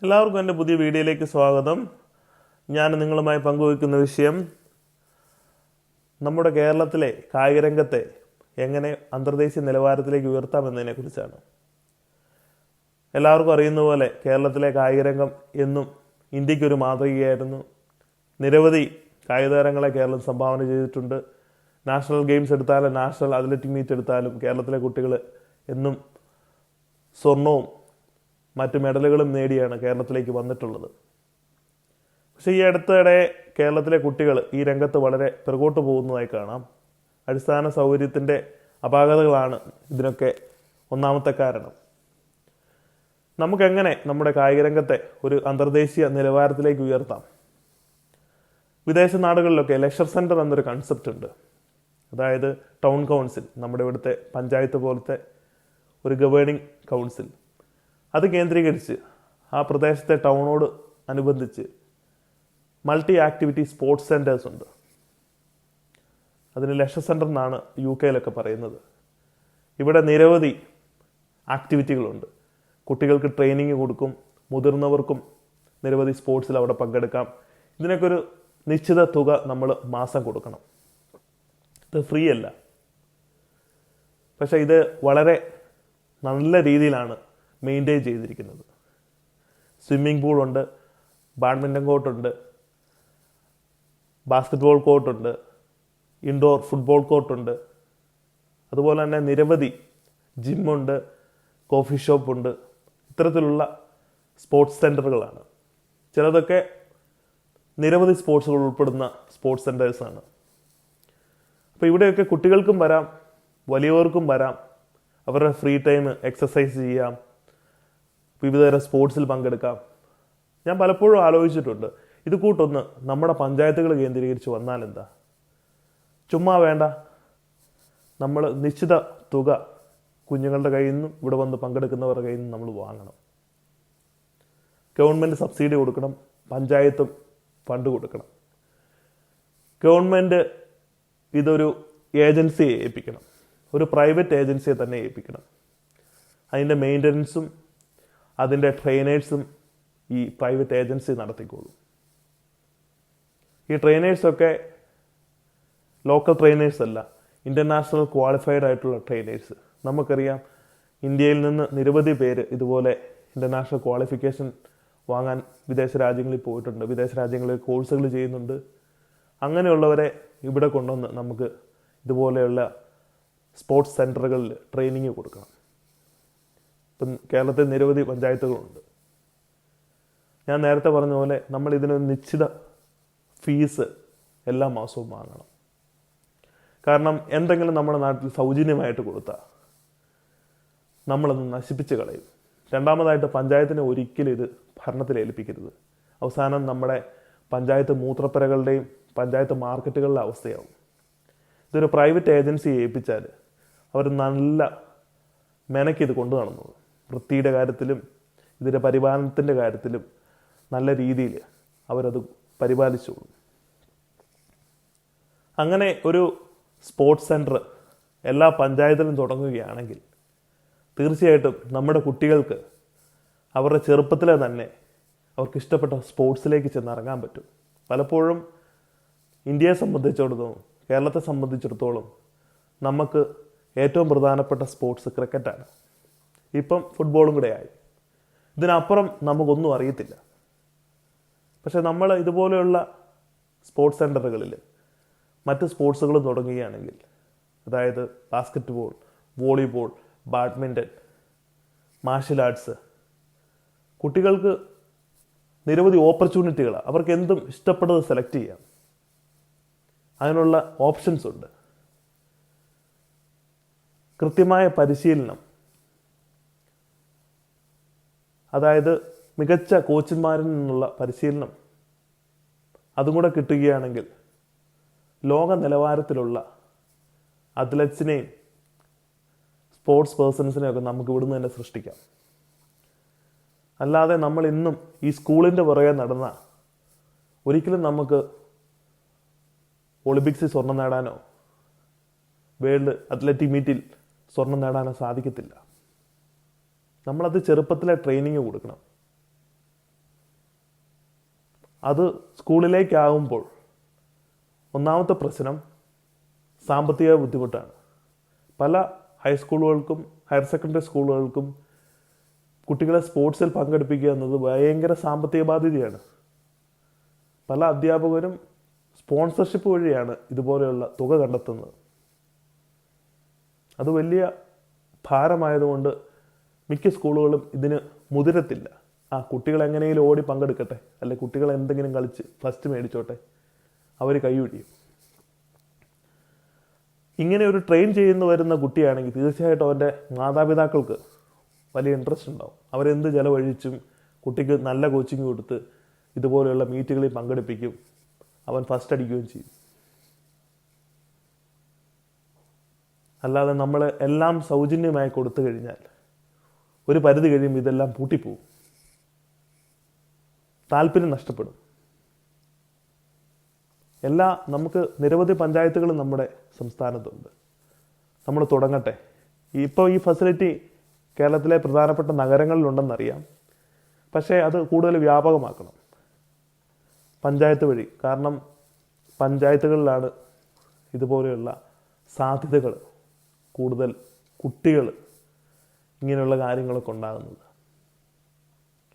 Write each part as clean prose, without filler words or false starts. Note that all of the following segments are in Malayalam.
എല്ലാവർക്കും എൻ്റെ പുതിയ വീഡിയോയിലേക്ക് സ്വാഗതം. ഞാൻ നിങ്ങളുമായി പങ്കുവയ്ക്കുന്ന വിഷയം നമ്മുടെ കേരളത്തിലെ കായികരംഗത്തെ എങ്ങനെ അന്തർദേശീയ നിലവാരത്തിലേക്ക് ഉയർത്താമെന്നതിനെ കുറിച്ചാണ്. എല്ലാവർക്കും അറിയുന്ന പോലെ കേരളത്തിലെ കായികരംഗം എന്നും ഇന്ത്യക്കൊരു മാതൃകയായിരുന്നു. നിരവധി കായിക താരങ്ങളെ കേരളം സംഭാവന ചെയ്തിട്ടുണ്ട്. നാഷണൽ ഗെയിംസ് എടുത്താലും നാഷണൽ അത്ലറ്റിക് മീറ്റ് എടുത്താലും കേരളത്തിലെ കുട്ടികൾ എന്നും സ്വർണവും മറ്റ് മെഡലുകളും നേടിയാണ് കേരളത്തിലേക്ക് വന്നിട്ടുള്ളത്. പക്ഷേ ഈ അടുത്തിടെ കേരളത്തിലെ കുട്ടികൾ ഈ രംഗത്ത് വളരെ പിറകോട്ട് പോകുന്നതായി കാണാം. അടിസ്ഥാന സൗകര്യത്തിൻ്റെ അപാകതകളാണ് ഇതിനൊക്കെ ഒന്നാമത്തെ കാരണം. നമുക്കെങ്ങനെ നമ്മുടെ കായിക രംഗത്തെ ഒരു അന്തർദേശീയ നിലവാരത്തിലേക്ക് ഉയർത്താം? വിദേശ നാടുകളിലൊക്കെ ലെഷർ സെൻറ്റർ എന്നൊരു കൺസെപ്റ്റ് ഉണ്ട്. അതായത് ടൗൺ കൗൺസിൽ, നമ്മുടെ ഇവിടുത്തെ പഞ്ചായത്ത് പോലത്തെ ഒരു ഗവേണിംഗ് കൗൺസിൽ, അത് കേന്ദ്രീകരിച്ച് ആ പ്രദേശത്തെ ടൗണോട് അനുബന്ധിച്ച് മൾട്ടി ആക്ടിവിറ്റി സ്പോർട്സ് സെൻറ്റേഴ്സ് ഉണ്ട്. അതിന് ലെഷർ സെൻറ്റർ എന്നാണ് UK പറയുന്നത്. ഇവിടെ നിരവധി ആക്ടിവിറ്റികളുണ്ട്. കുട്ടികൾക്ക് ട്രെയിനിങ് കൊടുക്കും, മുതിർന്നവർക്കും നിരവധി സ്പോർട്സിൽ അവിടെ പങ്കെടുക്കാം. ഇതിനൊക്കെ ഒരു നിശ്ചിത തുക നമ്മൾ മാസം കൊടുക്കണം. ഇത് ഫ്രീ അല്ല. പക്ഷേ ഇത് വളരെ നല്ല രീതിയിലാണ് മെയിൻറ്റെയിൻ ചെയ്തിരിക്കുന്നത്. സ്വിമ്മിംഗ് പൂളുണ്ട്, ബാഡ്മിൻ്റൺ കോർട്ടുണ്ട്, ബാസ്കറ്റ്ബോൾ കോർട്ടുണ്ട്, ഇൻഡോർ ഫുട്ബോൾ കോർട്ടുണ്ട്. അതുപോലെ തന്നെ നിരവധി ജിമ്മുണ്ട്, കോഫി ഷോപ്പുണ്ട്. ഇത്തരത്തിലുള്ള സ്പോർട്സ് സെൻറ്ററുകളാണ്. ചിലതൊക്കെ നിരവധി സ്പോർട്സുകൾ ഉൾപ്പെടുന്ന സ്പോർട്സ് സെൻറ്റേഴ്സാണ്. അപ്പോൾ ഇവിടെയൊക്കെ കുട്ടികൾക്കും വരാം, വലിയവർക്കും വരാം. അവരുടെ ഫ്രീ ടൈം എക്സസൈസ് ചെയ്യാം, വിവിധതരം സ്പോർട്സിൽ പങ്കെടുക്കാം. ഞാൻ പലപ്പോഴും ആലോചിച്ചിട്ടുണ്ട്, ഇത് കൂട്ടൊന്ന് നമ്മുടെ പഞ്ചായത്തുകൾ കേന്ദ്രീകരിച്ച് വന്നാൽ എന്താ? ചുമ്മാ വേണ്ട, നമ്മൾ നിശ്ചിത തുക കുഞ്ഞുങ്ങളുടെ കയ്യിൽ നിന്നും ഇവിടെ വന്ന് പങ്കെടുക്കുന്നവരുടെ കയ്യിൽ നിന്നും നമ്മൾ വാങ്ങണം. ഗവൺമെൻറ് സബ്സിഡി കൊടുക്കണം, പഞ്ചായത്തും ഫണ്ട് കൊടുക്കണം. ഗവൺമെൻറ് ഇതൊരു ഏജൻസിയെ ഏൽപ്പിക്കണം, ഒരു പ്രൈവറ്റ് ഏജൻസിയെ തന്നെ ഏൽപ്പിക്കണം. അതിൻ്റെ മെയിൻ്റനൻസും അതിൻ്റെ ട്രെയിനേഴ്സും ഈ പ്രൈവറ്റ് ഏജൻസി നടത്തിക്കോളും. ഈ ട്രെയിനേഴ്സൊക്കെ ലോക്കൽ ട്രെയിനേഴ്സ് അല്ല, ഇൻ്റർനാഷണൽ ക്വാളിഫൈഡ് ആയിട്ടുള്ള ട്രെയിനേഴ്സ്. നമുക്കറിയാം, ഇന്ത്യയിൽ നിന്ന് നിരവധി പേര് ഇതുപോലെ ഇൻ്റർനാഷണൽ ക്വാളിഫിക്കേഷൻ വാങ്ങാൻ വിദേശ രാജ്യങ്ങളിൽ പോയിട്ടുണ്ട്, വിദേശ രാജ്യങ്ങളിൽ കോഴ്സുകൾ ചെയ്യുന്നുണ്ട്. അങ്ങനെയുള്ളവരെ ഇവിടെ കൊണ്ടുവന്ന് നമുക്ക് ഇതുപോലെയുള്ള സ്പോർട്സ് സെൻറ്ററുകളിൽ ട്രെയിനിങ് കൊടുക്കണം. ഇപ്പം കേരളത്തിൽ നിരവധി പഞ്ചായത്തുകളുണ്ട്. ഞാൻ നേരത്തെ പറഞ്ഞ പോലെ നമ്മൾ ഇതിനൊരു നിശ്ചിത ഫീസ് എല്ലാ മാസവും വാങ്ങണം. കാരണം എന്തെങ്കിലും നമ്മുടെ നാട്ടിൽ സൗജന്യമായിട്ട് കൊടുത്താൽ നമ്മളത് നശിപ്പിച്ച് കളയും. രണ്ടാമതായിട്ട്, പഞ്ചായത്തിനെ ഒരിക്കലും ഇത് ഭരണത്തിൽ ഏൽപ്പിക്കരുത്. അവസാനം നമ്മുടെ പഞ്ചായത്ത് മൂത്രപ്പുരകളുടെയും പഞ്ചായത്ത് മാർക്കറ്റുകളുടെ അവസ്ഥയാവും. ഇതൊരു പ്രൈവറ്റ് ഏജൻസി ഏൽപ്പിച്ചാൽ അവർ നല്ല മെനക്കിത് കൊണ്ടു നടന്നു. വൃത്തിയുടെ കാര്യത്തിലും ഇതിൻ്റെ പരിപാലനത്തിൻ്റെ കാര്യത്തിലും നല്ല രീതിയിൽ അവരത് പരിപാലിച്ചോളും. അങ്ങനെ ഒരു സ്പോർട്സ് സെൻറ്റർ എല്ലാ പഞ്ചായത്തിലും തുടങ്ങുകയാണെങ്കിൽ തീർച്ചയായിട്ടും നമ്മുടെ കുട്ടികൾക്ക് അവരുടെ ചെറുപ്പത്തിലെ തന്നെ അവർക്ക് ഇഷ്ടപ്പെട്ട സ്പോർട്സിലേക്ക് ചെന്നിറങ്ങാൻ പറ്റും. പലപ്പോഴും ഇന്ത്യയെ സംബന്ധിച്ചിടത്തോളം, കേരളത്തെ സംബന്ധിച്ചിടത്തോളം നമുക്ക് ഏറ്റവും പ്രധാനപ്പെട്ട സ്പോർട്സ് ക്രിക്കറ്റാണ്. ഇപ്പം ഫുട്ബോളും കൂടെ ആയി. ഇതിനപ്പുറം നമുക്കൊന്നും അറിയത്തില്ല. പക്ഷെ നമ്മൾ ഇതുപോലെയുള്ള സ്പോർട്സ് സെൻറ്ററുകളിൽ മറ്റ് സ്പോർട്സുകളും തുടങ്ങുകയാണെങ്കിൽ, അതായത് basket ball, volleyball, badminton, martial arts, കുട്ടികൾക്ക് നിരവധി ഓപ്പർച്യൂണിറ്റികളാണ്. അവർക്ക് എന്തും ഇഷ്ടപ്പെട്ടത് സെലക്ട് ചെയ്യാം. അതിനുള്ള ഓപ്ഷൻസ് ഉണ്ട്. കൃത്യമായ പരിശീലനം, അതായത് മികച്ച കോച്ചുമാരിൽ നിന്നുള്ള പരിശീലനം, അതും കൂടെ കിട്ടുകയാണെങ്കിൽ ലോക നിലവാരത്തിലുള്ള അത്ലറ്റ്സിനെയും സ്പോർട്സ് പേഴ്സൺസിനെയൊക്കെ നമുക്ക് ഇവിടുന്ന് തന്നെ സൃഷ്ടിക്കാം. അല്ലാതെ നമ്മൾ ഇന്നും ഈ സ്കൂളിൻ്റെ പുറകെ നടന്ന ഒരിക്കലും നമുക്ക് ഒളിമ്പിക്സിൽ സ്വർണം നേടാനോ വേൾഡ് അത്ലറ്റിക് മീറ്റിൽ സ്വർണം നേടാനോ സാധിക്കത്തില്ല. നമ്മളത് ചെറുപ്പത്തിലെ ട്രെയിനിങ് കൊടുക്കണം. അത് സ്കൂളിലേക്കാകുമ്പോൾ ഒന്നാമത്തെ പ്രശ്നം സാമ്പത്തിക ബുദ്ധിമുട്ടാണ്. പല ഹൈസ്കൂളുകൾക്കും ഹയർ സെക്കൻഡറി സ്കൂളുകൾക്കും കുട്ടികളെ സ്പോർട്സിൽ പങ്കെടുപ്പിക്കുക എന്നത് ഭയങ്കര സാമ്പത്തിക ബാധ്യതയാണ്. പല അധ്യാപകരും സ്പോൺസർഷിപ്പ് വഴിയാണ് ഇതുപോലെയുള്ള തുക കണ്ടെത്തുന്നത്. അത് വലിയ ഭാരമായതുകൊണ്ട് മിക്ക സ്കൂളുകളും ഇതിന് മുതിരത്തില്ല. കുട്ടികൾ എങ്ങനെയെങ്കിലും ഓടി പങ്കെടുക്കട്ടെ, അല്ലെ കുട്ടികൾ എന്തെങ്കിലും കളിച്ച് ഫസ്റ്റ് മേടിച്ചോട്ടെ, അവർ കൈയൊഴിയും. ഇങ്ങനെ ഒരു ട്രെയിൻ ചെയ്യുന്ന വരുന്ന കുട്ടിയാണെങ്കിൽ തീർച്ചയായിട്ടും അവൻ്റെ മാതാപിതാക്കൾക്ക് വലിയ ഇൻട്രസ്റ്റ് ഉണ്ടാവും. അവരെന്ത് ചിലവഴിച്ചും കുട്ടിക്ക് നല്ല കോച്ചിങ് കൊടുത്ത് ഇതുപോലെയുള്ള മീറ്റുകളിൽ പങ്കെടുപ്പിക്കും. അവൻ ഫസ്റ്റ് അടിക്കുകയും ചെയ്യും. അല്ലാതെ നമ്മൾ എല്ലാം സൗജന്യമായി കൊടുത്തു കഴിഞ്ഞാൽ ഒരു പരിധി കഴിയുമ്പോൾ ഇതെല്ലാം പൂട്ടിപ്പോവും, താല്പര്യം നഷ്ടപ്പെടും. നമുക്ക് നിരവധി പഞ്ചായത്തുകൾ നമ്മുടെ സംസ്ഥാനത്തുണ്ട്. നമ്മൾ തുടങ്ങട്ടെ. ഇപ്പോൾ ഈ ഫെസിലിറ്റി കേരളത്തിലെ പ്രധാനപ്പെട്ട നഗരങ്ങളിലുണ്ടെന്നറിയാം. പക്ഷേ അത് കൂടുതൽ വ്യാപകമാക്കണം പഞ്ചായത്ത് വഴി. കാരണം പഞ്ചായത്തുകളിലാണ് ഇതുപോലെയുള്ള സാധ്യതകൾ കൂടുതൽ, കുട്ടികൾ ഇങ്ങനെയുള്ള കാര്യങ്ങളൊക്കെ ഉണ്ടാകുന്നത്.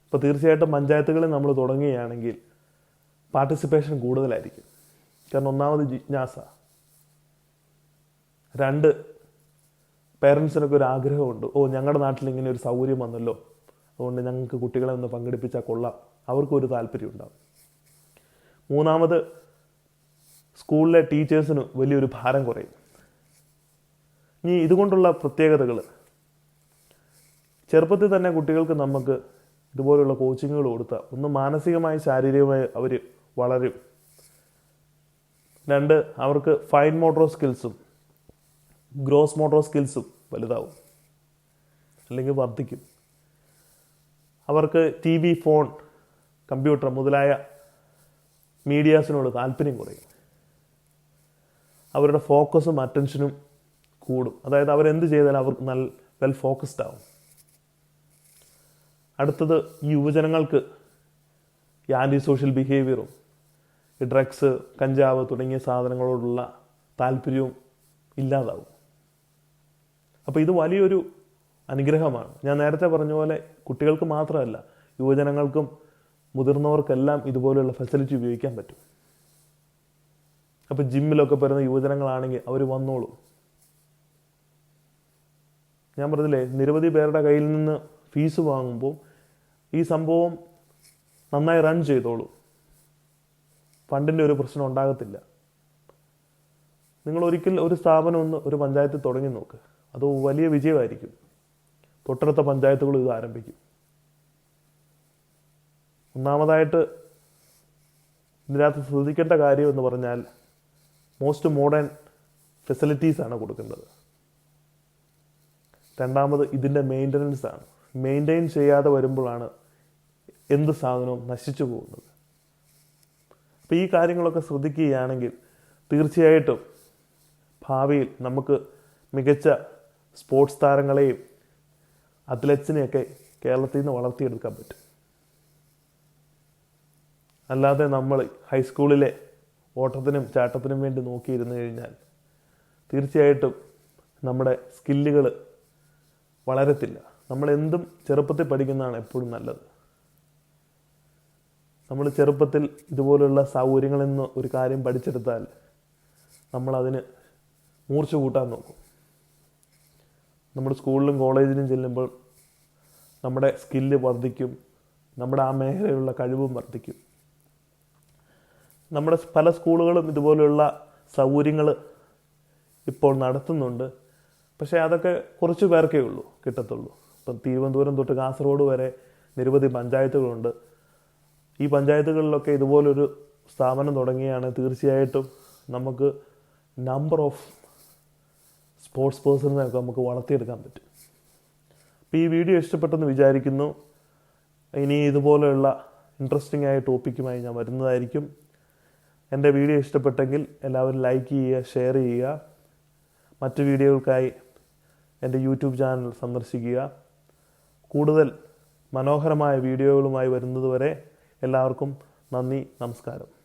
അപ്പോൾ തീർച്ചയായിട്ടും പഞ്ചായത്തുകളിൽ നമ്മൾ തുടങ്ങുകയാണെങ്കിൽ പാർട്ടിസിപ്പേഷൻ കൂടുതലായിരിക്കും. കാരണം ഒന്നാമത് ജിജ്ഞാസ, 2 പേരൻസിനൊക്കെ ഒരു ആഗ്രഹമുണ്ട്, ഞങ്ങളുടെ നാട്ടിൽ ഇങ്ങനെ ഒരു സൗകര്യം വന്നല്ലോ, അതുകൊണ്ട് ഞങ്ങൾക്ക് കുട്ടികളെ ഒന്ന് പങ്കെടുപ്പിച്ചാൽ കൊള്ളാം, അവർക്കൊരു താല്പര്യം ഉണ്ടാകും. 3, സ്കൂളിലെ ടീച്ചേഴ്സിന് വലിയൊരു ഭാരം കുറയും. ഇനി ഇതുകൊണ്ടുള്ള പ്രത്യേകതകൾ, ചെറുപ്പത്തിൽ തന്നെ കുട്ടികൾക്ക് നമുക്ക് ഇതുപോലുള്ള കോച്ചിങ്ങുകൾ കൊടുത്താൽ ഒന്ന് മാനസികമായി ശാരീരികമായി അവർ വളരും. 2, അവർക്ക് ഫൈൻ മോട്ടോർ സ്കിൽസും ഗ്രോസ് മോട്ടോർ സ്കിൽസും വലുതാവും, അല്ലെങ്കിൽ വർദ്ധിക്കും. അവർക്ക് TV, ഫോൺ, കമ്പ്യൂട്ടർ മുതലായ മീഡിയാസിനോട് താല്പര്യം കുറയും. അവരുടെ ഫോക്കസും അറ്റൻഷനും കൂടും. അതായത് അവരെന്ത് ചെയ്താലും അവർ വെൽ ഫോക്കസ്ഡ് ആവും. അടുത്തത്, ഈ യുവജനങ്ങൾക്ക് ഈ ആൻറ്റി സോഷ്യൽ ബിഹേവിയറും ഈ ഡ്രഗ്സ്, കഞ്ചാവ് തുടങ്ങിയ സാധനങ്ങളോടുള്ള താല്പര്യവും ഇല്ലാതാവും. അപ്പോൾ ഇത് വലിയൊരു അനുഗ്രഹമാണ്. ഞാൻ നേരത്തെ പറഞ്ഞ പോലെ കുട്ടികൾക്ക് മാത്രമല്ല, യുവജനങ്ങൾക്കും മുതിർന്നവർക്കെല്ലാം ഇതുപോലെയുള്ള ഫെസിലിറ്റി ഉപയോഗിക്കാൻ പറ്റും. അപ്പോൾ ജിമ്മിലൊക്കെ വരുന്ന യുവജനങ്ങളാണെങ്കിൽ അവർ വന്നോളും. ഞാൻ പറഞ്ഞില്ലേ, നിരവധി പേരുടെ കയ്യിൽ നിന്ന് ഫീസ് വാങ്ങുമ്പോൾ ഈ സംഭവം നന്നായി റൺ ചെയ്തോളൂ, ഫണ്ടിൻ്റെ ഒരു പ്രശ്നം ഉണ്ടാകത്തില്ല. നിങ്ങൾ ഒരിക്കൽ ഒരു സ്ഥാപനം ഒരു പഞ്ചായത്തിൽ തുടങ്ങി നോക്ക്, അത് വലിയ വിജയമായിരിക്കും. തൊട്ടടുത്ത പഞ്ചായത്തുകൾ ഇത് ആരംഭിക്കും. ഒന്നാമതായിട്ട് ഇതിനകത്ത് ശ്രദ്ധിക്കേണ്ട കാര്യം എന്ന് പറഞ്ഞാൽ മോസ്റ്റ് മോഡേൺ ഫെസിലിറ്റീസാണ് കൊടുക്കേണ്ടത്. 2, ഇതിൻ്റെ മെയിൻ്റനൻസ് ആണ്. മെയിൻറ്റെയിൻ ചെയ്യാതെ വരുമ്പോഴാണ് എന്ത് സാധനവും നശിച്ചു പോകുന്നത്. അപ്പോൾ ഈ കാര്യങ്ങളൊക്കെ ശ്രദ്ധിക്കുകയാണെങ്കിൽ തീർച്ചയായിട്ടും ഭാവിയിൽ നമുക്ക് മികച്ച സ്പോർട്സ് താരങ്ങളെയും അത്ലറ്റ്സിനെയൊക്കെ കേരളത്തിൽ നിന്ന് വളർത്തിയെടുക്കാൻ പറ്റും. അല്ലാതെ നമ്മൾ ഹൈസ്കൂളിലെ ഓട്ടത്തിനും ചാട്ടത്തിനും വേണ്ടി നോക്കിയിരുന്നു കഴിഞ്ഞാൽ തീർച്ചയായിട്ടും നമ്മുടെ സ്കില്ലുകൾ വളരത്തില്ല. നമ്മളെന്തും ചെറുപ്പത്തിൽ പഠിക്കുന്നതാണ് എപ്പോഴും നല്ലത്. നമ്മൾ ചെറുപ്പത്തിൽ ഇതുപോലുള്ള സൗകര്യങ്ങളിൽ നിന്ന് ഒരു കാര്യം പഠിച്ചെടുത്താൽ നമ്മളതിന് മൂർച്ച കൂട്ടാൻ നോക്കും. നമ്മുടെ സ്കൂളിലും കോളേജിലും ചെല്ലുമ്പോൾ നമ്മുടെ സ്കില്ല് വർദ്ധിക്കും, നമ്മുടെ ആ മേഖലയിലുള്ള കഴിവും വർദ്ധിക്കും. നമ്മുടെ പല സ്കൂളുകളും ഇതുപോലെയുള്ള സൗകര്യങ്ങൾ ഇപ്പോൾ നടത്തുന്നുണ്ട്. പക്ഷേ അതൊക്കെ കുറച്ച് പേർക്കേ കിട്ടത്തുള്ളൂ. ഇപ്പം തിരുവനന്തപുരം തൊട്ട് കാസർഗോഡ് വരെ നിരവധി പഞ്ചായത്തുകളുണ്ട്. ഈ പഞ്ചായത്തുകളിലൊക്കെ ഇതുപോലൊരു സ്ഥാപനം തുടങ്ങിയാണ് തീർച്ചയായിട്ടും നമുക്ക് നമ്പർ ഓഫ് സ്പോർട്സ് പേഴ്സണിനൊക്കെ നമുക്ക് വളർത്തിയെടുക്കാൻ പറ്റും. അപ്പോൾ ഈ വീഡിയോ ഇഷ്ടപ്പെട്ടെന്ന് വിചാരിക്കുന്നു. ഇനി ഇതുപോലെയുള്ള ഇൻട്രസ്റ്റിംഗ് ആയ ടോപ്പിക്കുമായി ഞാൻ വരുന്നതായിരിക്കും. എൻ്റെ വീഡിയോ ഇഷ്ടപ്പെട്ടെങ്കിൽ എല്ലാവരും ലൈക്ക് ചെയ്യുക, ഷെയർ ചെയ്യുക. മറ്റ് വീഡിയോകൾക്കായി എൻ്റെ യൂട്യൂബ് ചാനൽ സന്ദർശിക്കുക. കൂടുതൽ മനോഹരമായ വീഡിയോകളുമായി വരുന്നതുവരെ എല്ലാവർക്കും നന്ദി, നമസ്കാരം.